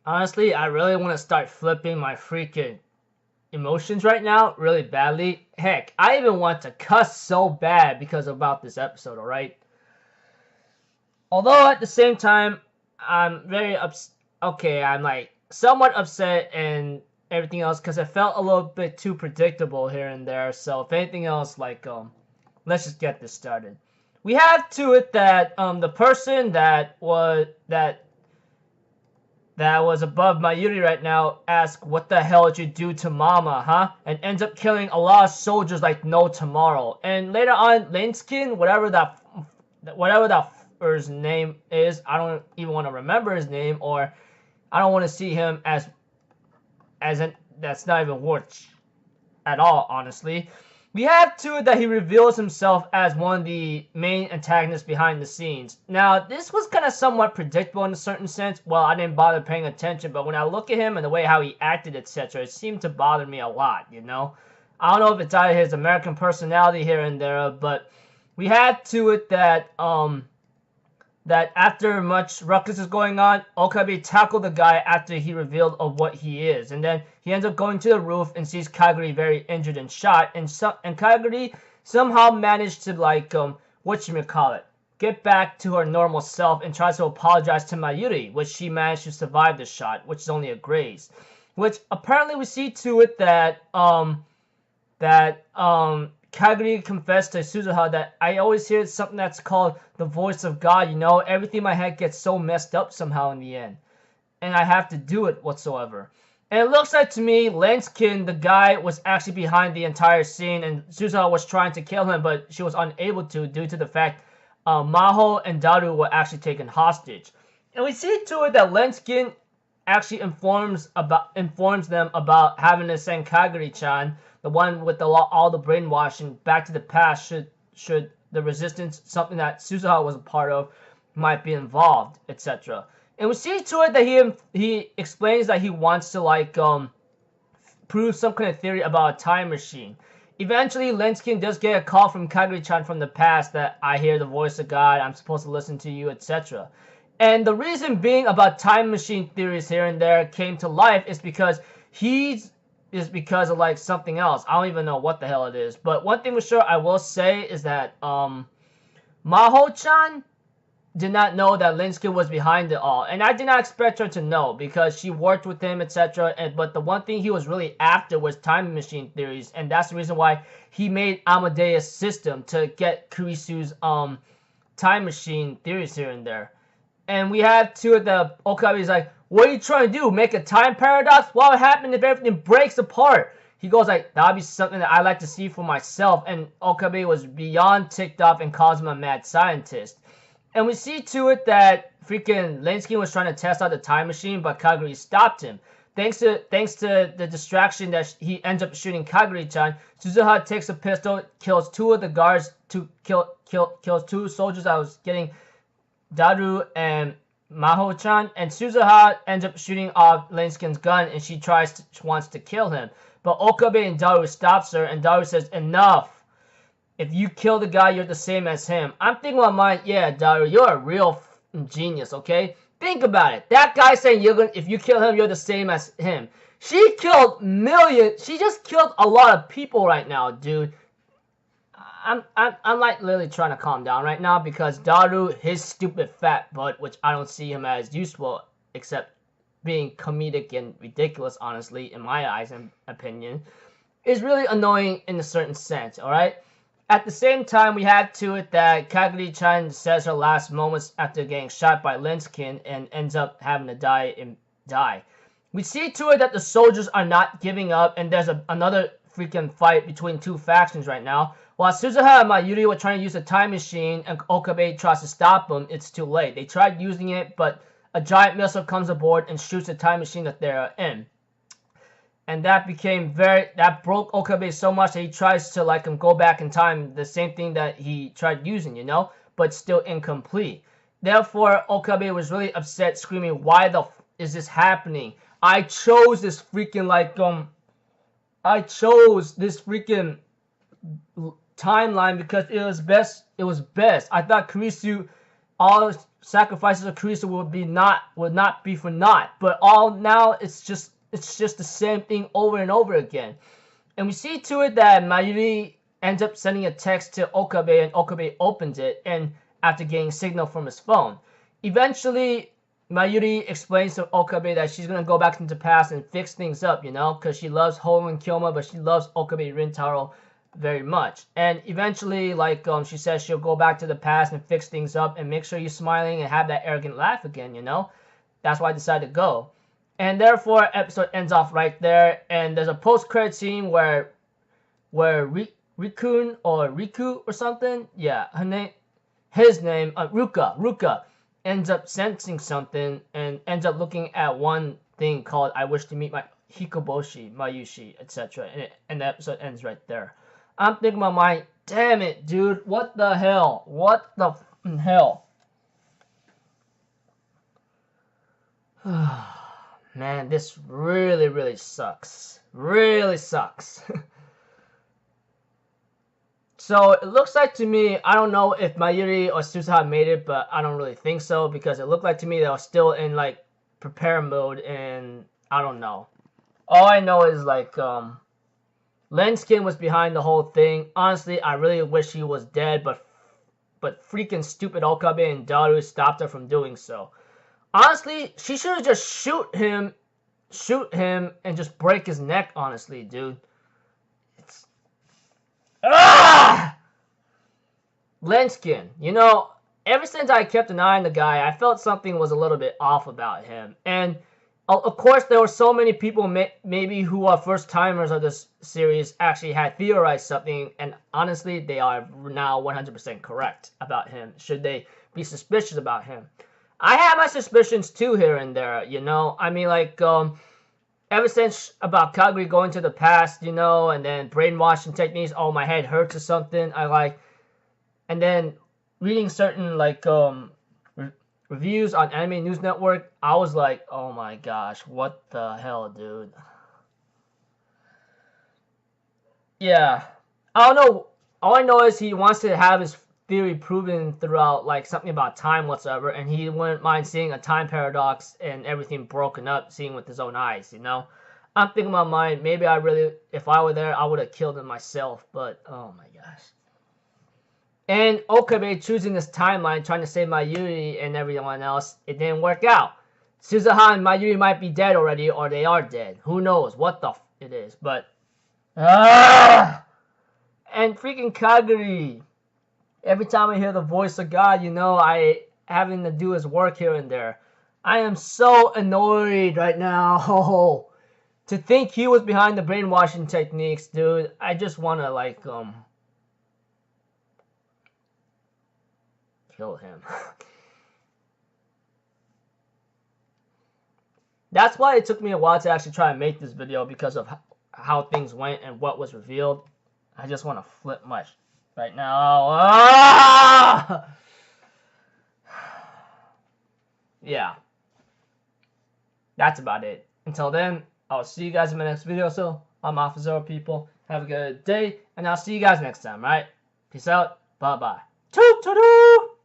Honestly, I really want to start flipping my freaking emotions right now really badly. Heck, I even want to cuss so bad because about this episode, alright? Although at the same time, I'm very okay, I'm like somewhat upset and everything else because it felt a little bit too predictable here and there. So if anything else, like let's just get this started. We have to it that the person that was above Mayuri right now asks, "What the hell did you do to Mama, huh?" And ends up killing a lot of soldiers like no tomorrow. And later on, Linskin, whatever that his name is, I don't even want to remember his name, or I don't want to see him as that's not even worth at all, honestly. We have to that he reveals himself as one of the main antagonists behind the scenes. Now, this was kind of somewhat predictable in a certain sense. Well, I didn't bother paying attention, but when I look at him and the way how he acted, etc., it seemed to bother me a lot, you know? I don't know if it's out of his American personality here and there, but we had to it that that after much ruckus is going on, Okabe tackled the guy after he revealed of what he is. And then he ends up going to the roof and sees Kaguri very injured and shot. And Kaguri somehow managed to, like, whatchamacallit, get back to her normal self and tries to apologize to Mayuri, which she managed to survive the shot, which is only a graze. Which apparently we see to it that, Kaguri confessed to Suzuha that I always hear something that's called the voice of God, you know? Everything in my head gets so messed up somehow in the end. And I have to do it whatsoever. And it looks like to me, Lenskin, the guy, was actually behind the entire scene, and Suzuha was trying to kill him, but she was unable to due to the fact Maho and Daru were actually taken hostage. And we see to it that Lenskin actually informs them about having to send Kaguri-chan, the one with all the brainwashing, back to the past should the resistance, something that Suzuha was a part of, might be involved, etc. And we see to it that he explains that he wants to, like, prove some kind of theory about a time machine. Eventually, Lenskin does get a call from Kaguri-chan from the past that I hear the voice of God, I'm supposed to listen to you, etc. And the reason being about time machine theories here and there came to life is because because of, like, something else. I don't even know what the hell it is. But one thing for sure I will say is that Maho-chan did not know that Linskin was behind it all. And I did not expect her to know because she worked with him, etc. But the one thing he was really after was time machine theories. And that's the reason why he made Amadeus' system to get Kurisu's time machine theories here and there. And we have two of the Okabe's like, what are you trying to do? Make a time paradox? What would happen if everything breaks apart? He goes like, that would be something that I like to see for myself. And Okabe was beyond ticked off and calls him a mad scientist. And we see to it that freaking Linskin was trying to test out the time machine, but Kaguri stopped him. Thanks to the distraction that he ends up shooting Kaguri-chan, Suzuha takes a pistol, kills two of the guards, kills two soldiers that was getting Daru and Maho-chan, and Suzuha ends up shooting off Linskin's gun, and she wants to kill him. But Okabe and Daru stops her, and Daru says, enough. If you kill the guy, you're the same as him. I'm thinking about mine, yeah, Daru, you're a real genius, okay? Think about it. That guy saying if you kill him, you're the same as him. She killed millions. She just killed a lot of people right now, dude. I'm like literally trying to calm down right now because Daru, his stupid fat butt, which I don't see him as useful except being comedic and ridiculous, honestly, in my eyes and opinion, is really annoying in a certain sense, alright? At the same time, we had to it that Kaguri-chan says her last moments after getting shot by Linskin and ends up having to die. We see to it that the soldiers are not giving up, and there's another freaking fight between two factions right now. While Suzuha and Mayuri were trying to use a time machine and Okabe tries to stop them, it's too late. They tried using it, but a giant missile comes aboard and shoots the time machine that they're in. And that broke Okabe so much that he tries to, like, go back in time, the same thing that he tried using, you know, but still incomplete. Therefore, Okabe was really upset, screaming, why the f is this happening? I chose this freaking, like, I chose this freaking timeline because it was best. I thought Kurisu, sacrifices of Kurisa would not be for naught. But all now it's just the same thing over and over again. And we see to it that Mayuri ends up sending a text to Okabe, and Okabe opens it, and after getting signal from his phone. Eventually, Mayuri explains to Okabe that she's going to go back into the past and fix things up, you know, because she loves Holo and Kyoma, but she loves Okabe Rintaro very much. And eventually, like she says, she'll go back to the past and fix things up and make sure you're smiling and have that arrogant laugh again, you know. That's why I decided to go. And therefore, episode ends off right there. And there's a post-credit scene where Rikun or Riku or something, yeah, his name, Ruka ends up sensing something and ends up looking at one thing called "I wish to meet my Hikoboshi, Mayushi, etc." And the episode ends right there. I'm thinking in my mind, damn it, dude, what the hell? What the hell? Man, this really sucks. Really sucks. So it looks like to me, I don't know if Mayuri or Susaha made it, but I don't really think so, because it looked like to me they were still in like prepare mode, and I don't know. All I know is like Lenskin was behind the whole thing. Honestly, I really wish he was dead, but freaking stupid Okabe and Daru stopped her from doing so. Honestly, she should have just shoot him and just break his neck, honestly, dude. Lenskin, you know, ever since I kept an eye on the guy, I felt something was a little bit off about him. And of course, there were so many people maybe who are first timers of this series actually had theorized something, and honestly, they are now 100% correct about him. Should they be suspicious about him? I have my suspicions too here and there, you know. I mean, like, ever since about Kaguri going to the past, you know, and then brainwashing techniques, oh, my head hurts or something, and then reading certain, like, reviews on Anime News Network, I was like, oh my gosh, what the hell, dude? Yeah, I don't know. All I know is he wants to have his theory proven throughout, like, something about time whatsoever, and he wouldn't mind seeing a time paradox and everything broken up, seeing with his own eyes, you know? I'm thinking in my mind, maybe if I were there, I would have killed him myself, but, oh my gosh. And Okabe choosing this timeline, trying to save Mayuri and everyone else, it didn't work out. Susaha and Mayuri might be dead already, or they are dead. Who knows what the it is, but... And freaking Kaguri. Every time I hear the voice of God, you know, I having to do his work here and there. I am so annoyed right now. Oh, to think he was behind the brainwashing techniques, dude. I just want to, like, kill him. That's why it took me a while to actually try and make this video, because of how things went and what was revealed. I just want to flip much right now. Yeah. That's about it. Until then, I'll see you guys in my next video. So, I'm Alpha Zero, people. Have a good day, and I'll see you guys next time, right? Peace out. Bye-bye. Toot-toot-toot!